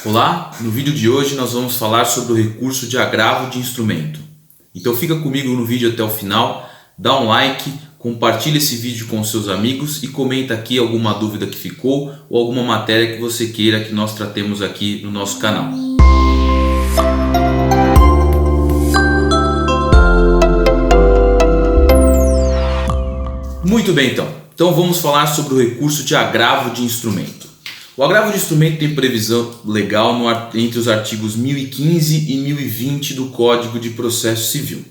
Olá, no vídeo de hoje nós vamos falar sobre o recurso de agravo de instrumento. Então fica comigo no vídeo até o final, dá um like, compartilha esse vídeo com seus amigos e comenta aqui alguma dúvida que ficou ou alguma matéria que você queira que nós tratemos aqui no nosso canal. Muito bem então vamos falar sobre o recurso de agravo de instrumento. O agravo de instrumento tem previsão legal entre os artigos 1015 e 1020 do Código de Processo Civil.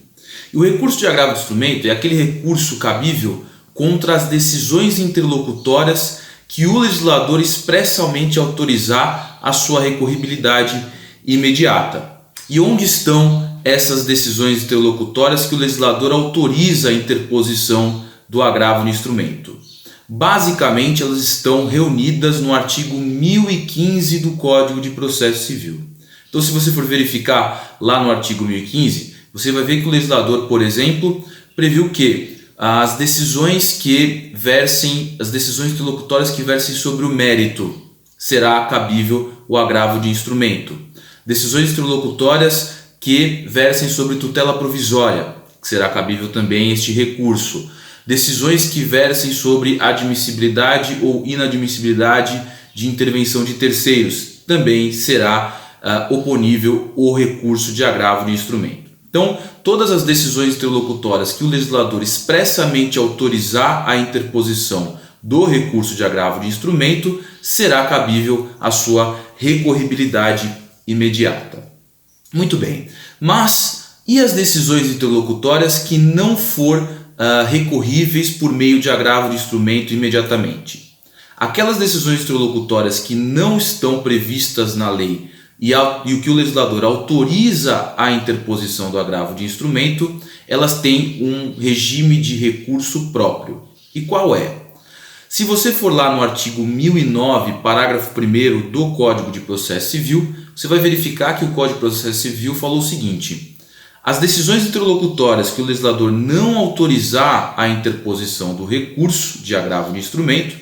E o recurso de agravo de instrumento é aquele recurso cabível contra as decisões interlocutórias que o legislador expressamente autorizar a sua recorribilidade imediata. E onde estão essas decisões interlocutórias que o legislador autoriza a interposição do agravo de instrumento? Basicamente, elas estão reunidas no artigo 1015 do Código de Processo Civil. Então, se você for verificar lá no artigo 1015, você vai ver que o legislador, por exemplo, previu que as decisões interlocutórias que versem sobre o mérito será cabível o agravo de instrumento. Decisões interlocutórias que versem sobre tutela provisória, que será cabível também este recurso. Decisões que versem sobre admissibilidade ou inadmissibilidade de intervenção de terceiros, também será oponível o recurso de agravo de instrumento. Então, todas as decisões interlocutórias que o legislador expressamente autorizar a interposição do recurso de agravo de instrumento, será cabível a sua recorribilidade imediata. Muito bem, mas e as decisões interlocutórias que não for recorríveis por meio de agravo de instrumento imediatamente? Aquelas decisões interlocutórias que não estão previstas na lei e o que o legislador autoriza a interposição do agravo de instrumento, elas têm um regime de recurso próprio. E qual é? Se você for lá no artigo 1009, parágrafo 1º do Código de Processo Civil, você vai verificar que o Código de Processo Civil falou o seguinte: as decisões interlocutórias que o legislador não autorizar a interposição do recurso de agravo de instrumento,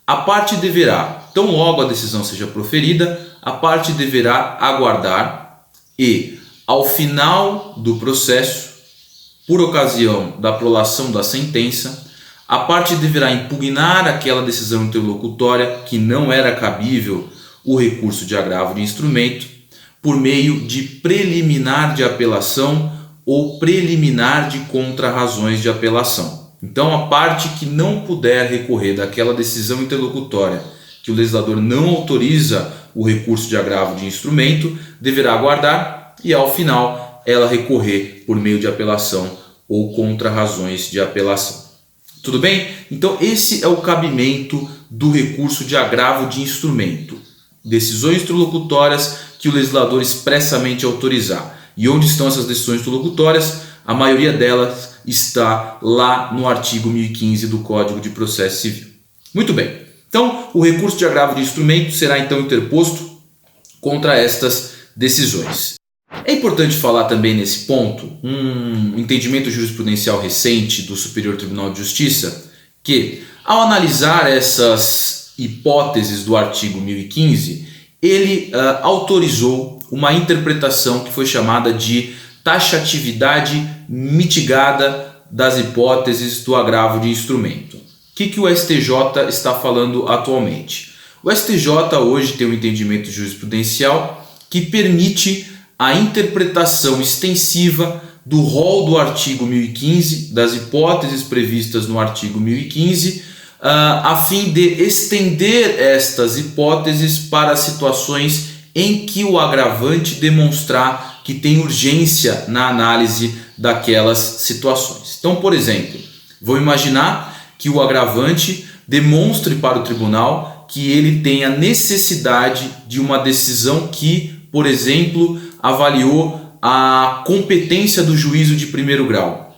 a parte deverá, tão logo a decisão seja proferida, a parte deverá aguardar e, ao final do processo, por ocasião da prolação da sentença, a parte deverá impugnar aquela decisão interlocutória que não era cabível o recurso de agravo de instrumento, por meio de preliminar de apelação ou preliminar de contrarrazões de apelação. Então, a parte que não puder recorrer daquela decisão interlocutória que o legislador não autoriza o recurso de agravo de instrumento, deverá aguardar e, ao final, ela recorrer por meio de apelação ou contrarrazões de apelação. Tudo bem? Então, esse é o cabimento do recurso de agravo de instrumento. Decisões interlocutórias que o legislador expressamente autorizar. E onde estão essas decisões interlocutórias? A maioria delas está lá no artigo 1015 do Código de Processo Civil. Muito bem. Então, o recurso de agravo de instrumento será então interposto contra estas decisões. É importante falar também nesse ponto um entendimento jurisprudencial recente do Superior Tribunal de Justiça, que ao analisar essas hipóteses do artigo 1015, ele autorizou uma interpretação que foi chamada de taxatividade mitigada das hipóteses do agravo de instrumento. O que o STJ está falando atualmente? O STJ hoje tem um entendimento jurisprudencial que permite a interpretação extensiva do rol do artigo 1015, das hipóteses previstas no artigo 1015, a fim de estender estas hipóteses para situações em que o agravante demonstrar que tem urgência na análise daquelas situações. Então, por exemplo, vou imaginar que o agravante demonstre para o tribunal que ele tem a necessidade de uma decisão que, por exemplo, avaliou a competência do juízo de primeiro grau.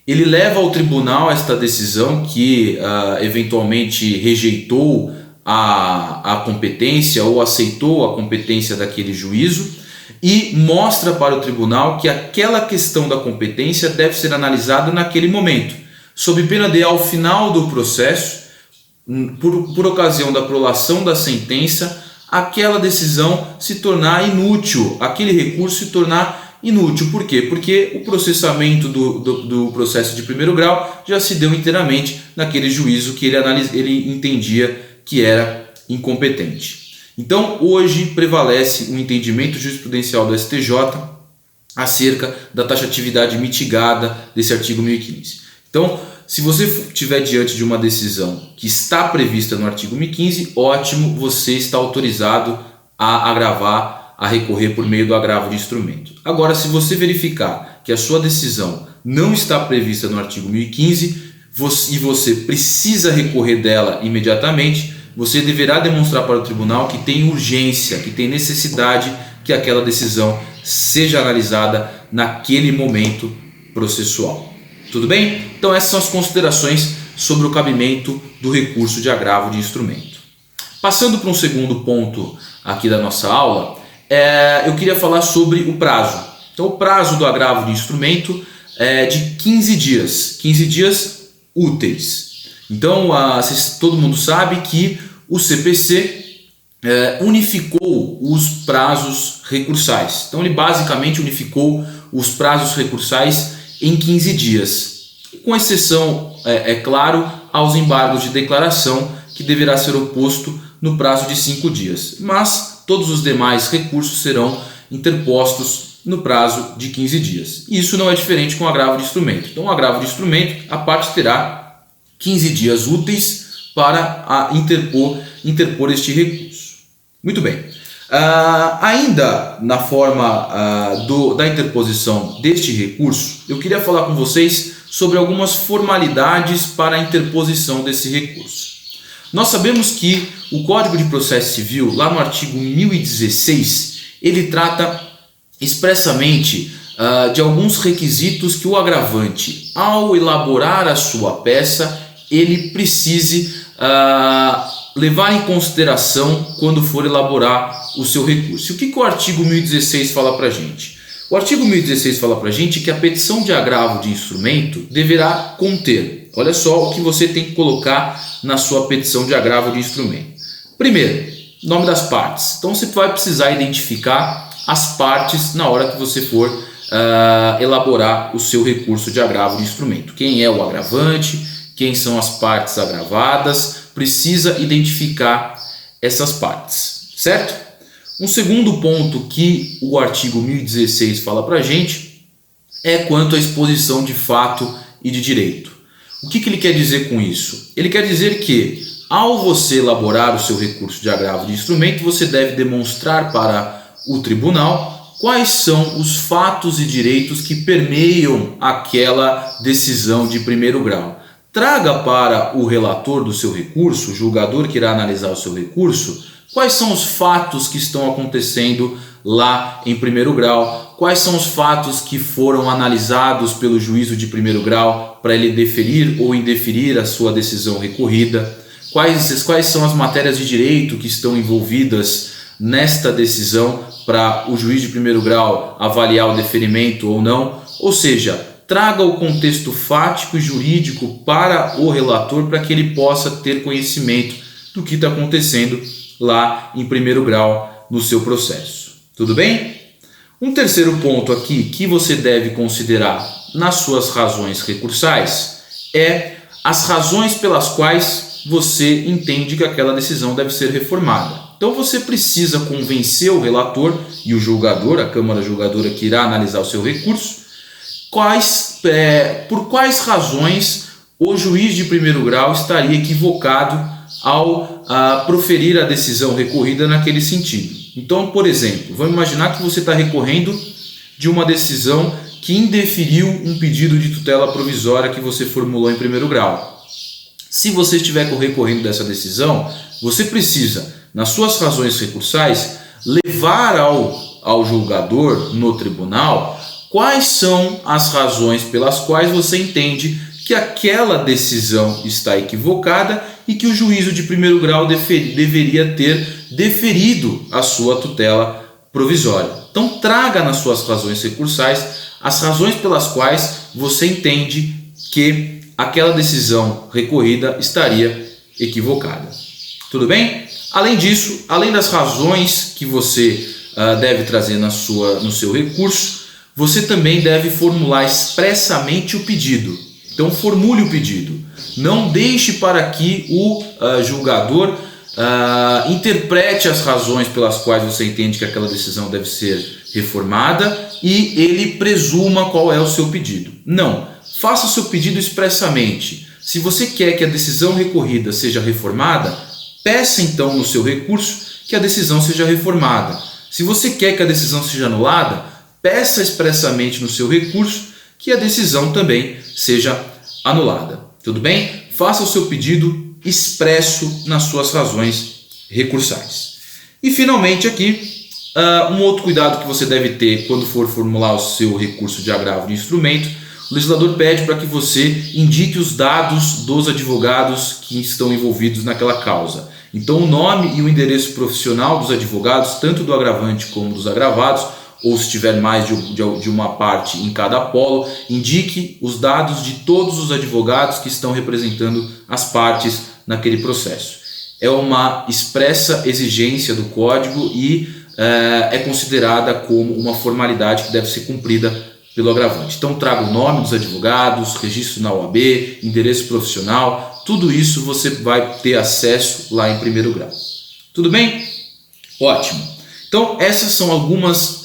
Ele leva ao tribunal esta decisão que eventualmente rejeitou a competência ou aceitou a competência daquele juízo e mostra para o tribunal que aquela questão da competência deve ser analisada naquele momento, sob pena de, ao final do processo, por ocasião da prolação da sentença, aquela decisão se tornar inútil, aquele recurso se tornar inútil. Por quê? Porque o processamento do processo de primeiro grau já se deu inteiramente naquele juízo que ele entendia que era incompetente. Então, hoje prevalece um entendimento jurisprudencial do STJ acerca da taxatividade mitigada desse artigo 1015. Então, se você estiver diante de uma decisão que está prevista no artigo 1015, ótimo, você está autorizado a agravar, a recorrer por meio do agravo de instrumento. Agora, se você verificar que a sua decisão não está prevista no artigo 1015 e você precisa recorrer dela imediatamente, você deverá demonstrar para o tribunal que tem urgência, que tem necessidade que aquela decisão seja analisada naquele momento processual. Tudo bem? Então essas são as considerações sobre o cabimento do recurso de agravo de instrumento. Passando para um segundo ponto aqui da nossa aula, eu queria falar sobre o prazo. Então o prazo do agravo de instrumento é de 15 dias úteis. Então todo mundo sabe que o CPC unificou os prazos recursais. Então ele basicamente unificou os prazos recursais em 15 dias, com exceção, é claro, aos embargos de declaração, que deverá ser oposto no prazo de 5 dias. Mas todos os demais recursos serão interpostos no prazo de 15 dias. E isso não é diferente com o agravo de instrumento. Então, o agravo de instrumento, a parte terá 15 dias úteis para interpor este recurso. Muito bem. Ainda na forma da interposição deste recurso, eu queria falar com vocês sobre algumas formalidades para a interposição desse recurso. Nós sabemos que o Código de Processo Civil, lá no artigo 1016, ele trata expressamente de alguns requisitos que o agravante, ao elaborar a sua peça, ele precise levar em consideração quando for elaborar o seu recurso. E o que o artigo 1016 fala para a gente? O artigo 1016 fala para a gente que a petição de agravo de instrumento deverá conter, olha só o que você tem que colocar na sua petição de agravo de instrumento. Primeiro, nome das partes. Então você vai precisar identificar as partes na hora que você for elaborar o seu recurso de agravo de instrumento. Quem é o agravante, quem são as partes agravadas, precisa identificar essas partes, certo? Um segundo ponto que o artigo 1016 fala para a gente é quanto à exposição de fato e de direito. O que ele quer dizer com isso? Ele quer dizer que, ao você elaborar o seu recurso de agravo de instrumento, você deve demonstrar para o tribunal quais são os fatos e direitos que permeiam aquela decisão de primeiro grau. Traga para o relator do seu recurso, o julgador que irá analisar o seu recurso, quais são os fatos que estão acontecendo lá em primeiro grau, quais são os fatos que foram analisados pelo juízo de primeiro grau para ele deferir ou indeferir a sua decisão recorrida, quais são as matérias de direito que estão envolvidas nesta decisão para o juiz de primeiro grau avaliar o deferimento ou não, ou seja, traga o contexto fático e jurídico para o relator para que ele possa ter conhecimento do que está acontecendo lá em primeiro grau no seu processo. Tudo bem? Um terceiro ponto aqui que você deve considerar nas suas razões recursais é as razões pelas quais você entende que aquela decisão deve ser reformada. Então você precisa convencer o relator e o julgador, a Câmara Julgadora que irá analisar o seu recurso, por quais razões o juiz de primeiro grau estaria equivocado ao proferir a decisão recorrida naquele sentido. Então, por exemplo, vamos imaginar que você está recorrendo de uma decisão que indeferiu um pedido de tutela provisória que você formulou em primeiro grau. Se você estiver recorrendo dessa decisão, você precisa, nas suas razões recursais, levar ao julgador no tribunal quais são as razões pelas quais você entende que aquela decisão está equivocada e que o juízo de primeiro grau deveria ter deferido a sua tutela provisória. Então traga nas suas razões recursais as razões pelas quais você entende que aquela decisão recorrida estaria equivocada. Tudo bem? Além disso, além das razões que você deve trazer no seu recurso, você também deve formular expressamente o pedido. Então formule o pedido. Não deixe para que o julgador interprete as razões pelas quais você entende que aquela decisão deve ser reformada e ele presuma qual é o seu pedido. Não, faça o seu pedido expressamente. Se você quer que a decisão recorrida seja reformada, peça então no seu recurso que a decisão seja reformada. Se você quer que a decisão seja anulada, peça expressamente no seu recurso que a decisão também seja anulada. Tudo bem? Faça o seu pedido expresso nas suas razões recursais. E finalmente aqui, um outro cuidado que você deve ter quando for formular o seu recurso de agravo de instrumento, o legislador pede para que você indique os dados dos advogados que estão envolvidos naquela causa. Então o nome e o endereço profissional dos advogados, tanto do agravante como dos agravados, ou se tiver mais de uma parte em cada polo, indique os dados de todos os advogados que estão representando as partes naquele processo. É uma expressa exigência do Código e é considerada como uma formalidade que deve ser cumprida pelo agravante. Então traga o nome dos advogados, registro na OAB, endereço profissional, tudo isso você vai ter acesso lá em primeiro grau. Tudo bem? Ótimo. Então essas são algumas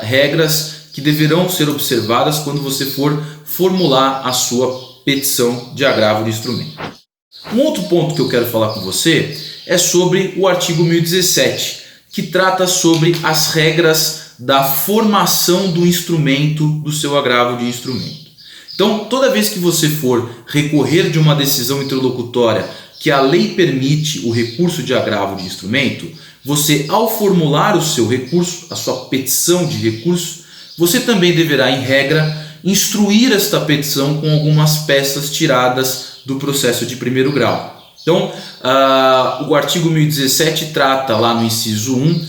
regras que deverão ser observadas quando você for formular a sua petição de agravo de instrumento. Um outro ponto que eu quero falar com você é sobre o artigo 1017, que trata sobre as regras da formação do instrumento do seu agravo de instrumento. Então, toda vez que você for recorrer de uma decisão interlocutória que a lei permite o recurso de agravo de instrumento, você, ao formular o seu recurso, a sua petição de recurso, você também deverá, em regra, instruir esta petição com algumas peças tiradas do processo de primeiro grau. Então, o artigo 1017 trata lá no inciso 1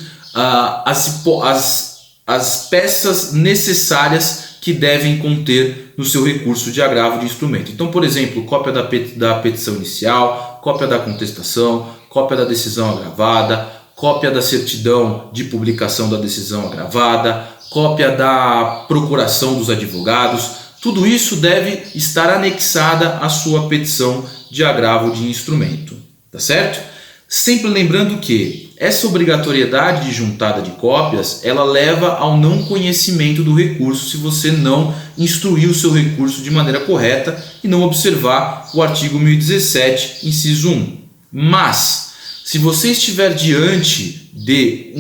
as peças necessárias que devem conter no seu recurso de agravo de instrumento. Então, por exemplo, cópia da petição inicial, cópia da contestação, cópia da decisão agravada, cópia da certidão de publicação da decisão agravada, cópia da procuração dos advogados. Tudo isso deve estar anexada à sua petição de agravo de instrumento, tá certo? Sempre lembrando que essa obrigatoriedade de juntada de cópias, ela leva ao não conhecimento do recurso se você não instruir o seu recurso de maneira correta e não observar o artigo 1017, inciso 1. Mas, se você estiver diante de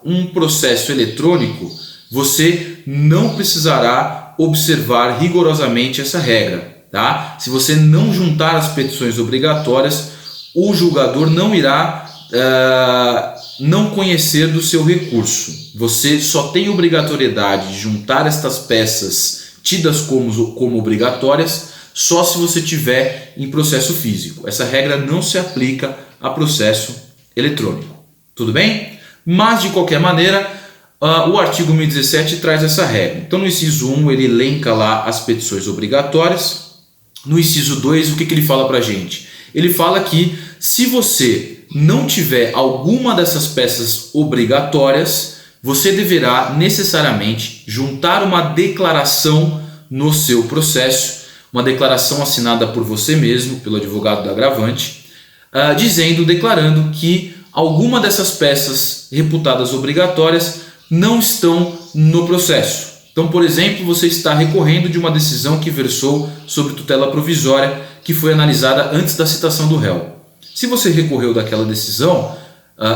um processo eletrônico, você não precisará observar rigorosamente essa regra, tá? Se você não juntar as petições obrigatórias, o julgador não irá não conhecer do seu recurso. Você só tem obrigatoriedade de juntar estas peças tidas como obrigatórias só se você tiver em processo físico. Essa regra não se aplica a processo eletrônico. Tudo bem? Mas, de qualquer maneira, o artigo 1017 traz essa regra. Então, no inciso 1, ele elenca lá as petições obrigatórias. No inciso 2, o que ele fala para a gente? Ele fala que se você não tiver alguma dessas peças obrigatórias, você deverá necessariamente juntar uma declaração no seu processo, uma declaração assinada por você mesmo, pelo advogado do agravante, declarando que alguma dessas peças reputadas obrigatórias não estão no processo. Então, por exemplo, você está recorrendo de uma decisão que versou sobre tutela provisória que foi analisada antes da citação do réu. Se você recorreu daquela decisão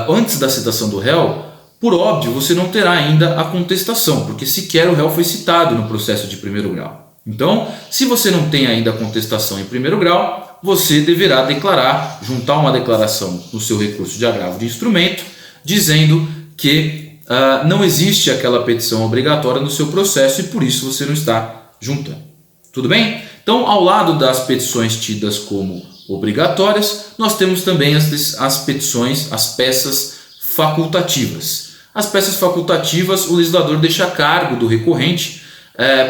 antes da citação do réu, por óbvio, você não terá ainda a contestação, porque sequer o réu foi citado no processo de primeiro grau. Então, se você não tem ainda a contestação em primeiro grau, você deverá declarar, juntar uma declaração no seu recurso de agravo de instrumento, dizendo que não existe aquela petição obrigatória no seu processo e por isso você não está juntando. Tudo bem? Então, ao lado das petições tidas como obrigatórias, nós temos também as petições, as peças facultativas. As peças facultativas, o legislador deixa a cargo do recorrente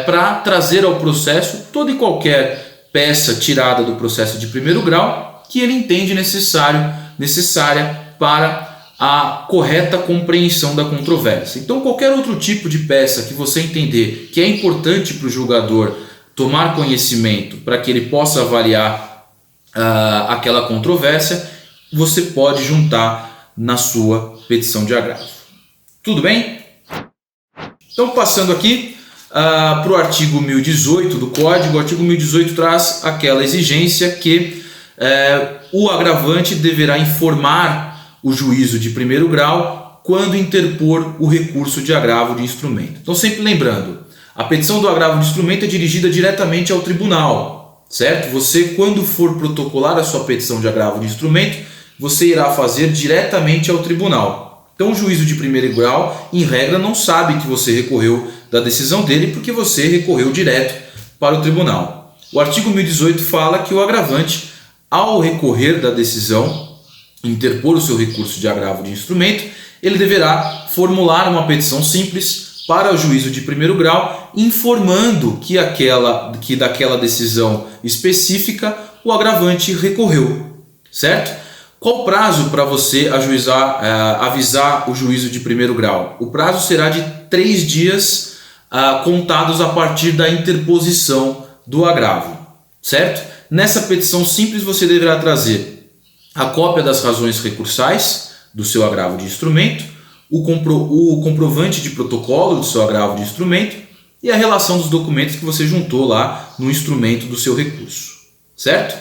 para trazer ao processo toda e qualquer peça tirada do processo de primeiro grau que ele entende necessário necessária para a correta compreensão da controvérsia. Então, qualquer outro tipo de peça que você entender que é importante para o julgador tomar conhecimento para que ele possa avaliar aquela controvérsia, você pode juntar na sua petição de agravo. Tudo bem? Então, passando aqui para o artigo 1018 do Código, o artigo 1018 traz aquela exigência que o agravante deverá informar o juízo de primeiro grau quando interpor o recurso de agravo de instrumento. Então, sempre lembrando, a petição do agravo de instrumento é dirigida diretamente ao tribunal, certo? Você, quando for protocolar a sua petição de agravo de instrumento, você irá fazer diretamente ao tribunal. Então, o juízo de primeiro grau, em regra, não sabe que você recorreu da decisão dele porque você recorreu direto para o tribunal. O artigo 1018 fala que o agravante, ao recorrer da decisão, interpor o seu recurso de agravo de instrumento, ele deverá formular uma petição simples para o juízo de primeiro grau, informando que daquela decisão específica o agravante recorreu, certo? Qual o prazo para você avisar o juízo de primeiro grau? O prazo será de 3 dias contados a partir da interposição do agravo, certo? Nessa petição simples você deverá trazer a cópia das razões recursais do seu agravo de instrumento, o comprovante de protocolo do seu agravo de instrumento e a relação dos documentos que você juntou lá no instrumento do seu recurso, certo?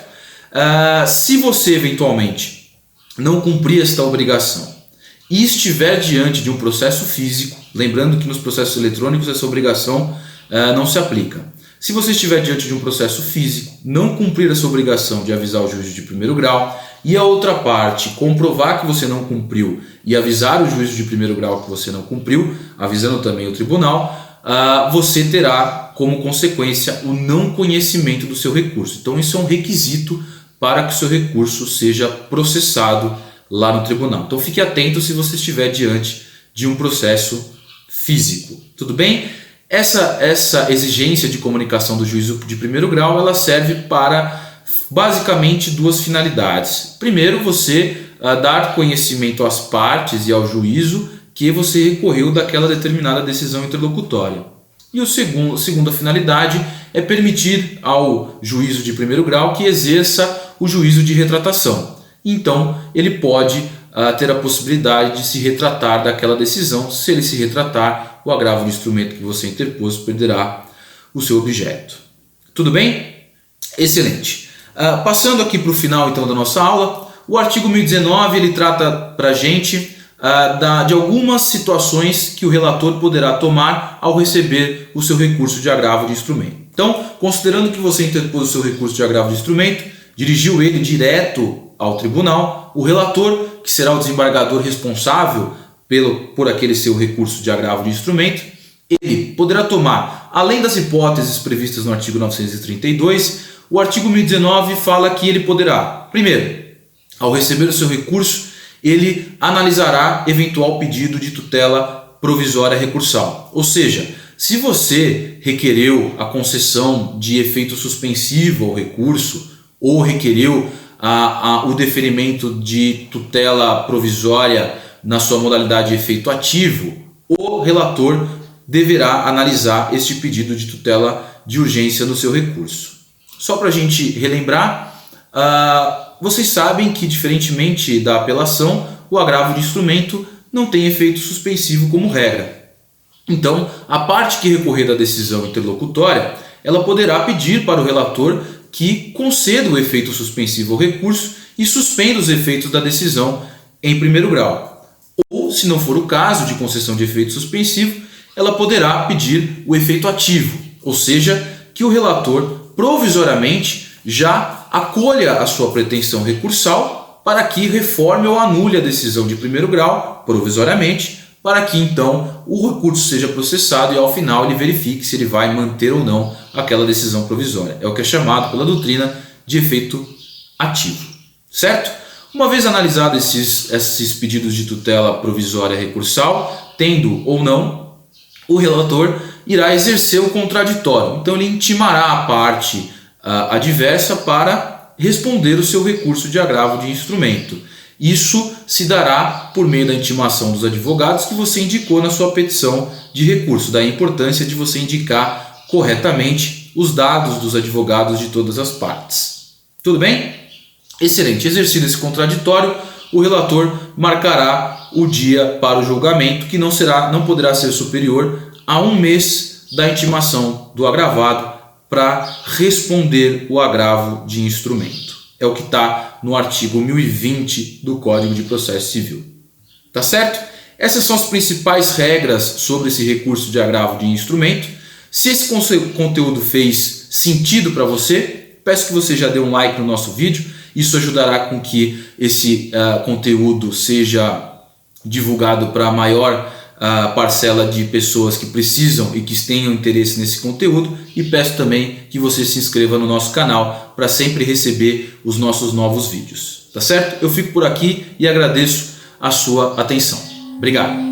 Se você eventualmente não cumprir esta obrigação e estiver diante de um processo físico, lembrando que nos processos eletrônicos essa obrigação não se aplica. Se você estiver diante de um processo físico, não cumprir essa obrigação de avisar o juízo de primeiro grau e a outra parte comprovar que você não cumpriu e avisar o juízo de primeiro grau que você não cumpriu, avisando também o tribunal, você terá como consequência o não conhecimento do seu recurso. Então isso é um requisito para que o seu recurso seja processado lá no tribunal. Então fique atento se você estiver diante de um processo físico. Tudo bem? Essa exigência de comunicação do juízo de primeiro grau, ela serve para basicamente 2 finalidades. Primeiro, você dar conhecimento às partes e ao juízo que você recorreu daquela determinada decisão interlocutória. E a segunda finalidade é permitir ao juízo de primeiro grau que exerça o juízo de retratação. Então, ele pode ter a possibilidade de se retratar daquela decisão. Se ele se retratar, o agravo de instrumento que você interpôs perderá o seu objeto. Tudo bem? Excelente. Passando aqui para o final então da nossa aula, o artigo 1019 ele trata para a gente de algumas situações que o relator poderá tomar ao receber o seu recurso de agravo de instrumento. Então, considerando que você interpôs o seu recurso de agravo de instrumento, dirigiu ele direto ao tribunal, o relator, que será o desembargador responsável por aquele seu recurso de agravo de instrumento, ele poderá tomar, além das hipóteses previstas no artigo 932, o artigo 1019 fala que ele poderá, primeiro, ao receber o seu recurso, ele analisará eventual pedido de tutela provisória recursal. Ou seja, se você requereu a concessão de efeito suspensivo ao recurso ou requereu o deferimento de tutela provisória na sua modalidade de efeito ativo, o relator deverá analisar este pedido de tutela de urgência no seu recurso. Só para a gente relembrar, vocês sabem que, diferentemente da apelação, o agravo de instrumento não tem efeito suspensivo como regra. Então, a parte que recorrer da decisão interlocutória, ela poderá pedir para o relator que conceda o efeito suspensivo ao recurso e suspenda os efeitos da decisão em primeiro grau. Ou, se não for o caso de concessão de efeito suspensivo, ela poderá pedir o efeito ativo, ou seja, que o relator provisoriamente já acolha a sua pretensão recursal para que reforme ou anule a decisão de primeiro grau provisoriamente, para que então o recurso seja processado e ao final ele verifique se ele vai manter ou não aquela decisão provisória. É o que é chamado pela doutrina de efeito ativo, certo? Uma vez analisados esses pedidos de tutela provisória recursal, tendo ou não, o relator irá exercer o contraditório. Então ele intimará a parte adversa para responder o seu recurso de agravo de instrumento. Isso se dará por meio da intimação dos advogados que você indicou na sua petição de recurso. Daí a importância de você indicar corretamente os dados dos advogados de todas as partes. Tudo bem? Excelente. Exercido esse contraditório, o relator marcará o dia para o julgamento, que não poderá ser superior a 1 mês da intimação do agravado para responder o agravo de instrumento. É o que está no artigo 1020 do Código de Processo Civil. Tá certo? Essas são as principais regras sobre esse recurso de agravo de instrumento. Se esse conteúdo fez sentido para você, peço que você já dê um like no nosso vídeo. Isso ajudará com que esse conteúdo seja divulgado para a maior parcela de pessoas que precisam e que tenham interesse nesse conteúdo, e peço também que você se inscreva no nosso canal para sempre receber os nossos novos vídeos. Tá certo? Eu fico por aqui e agradeço a sua atenção. Obrigado.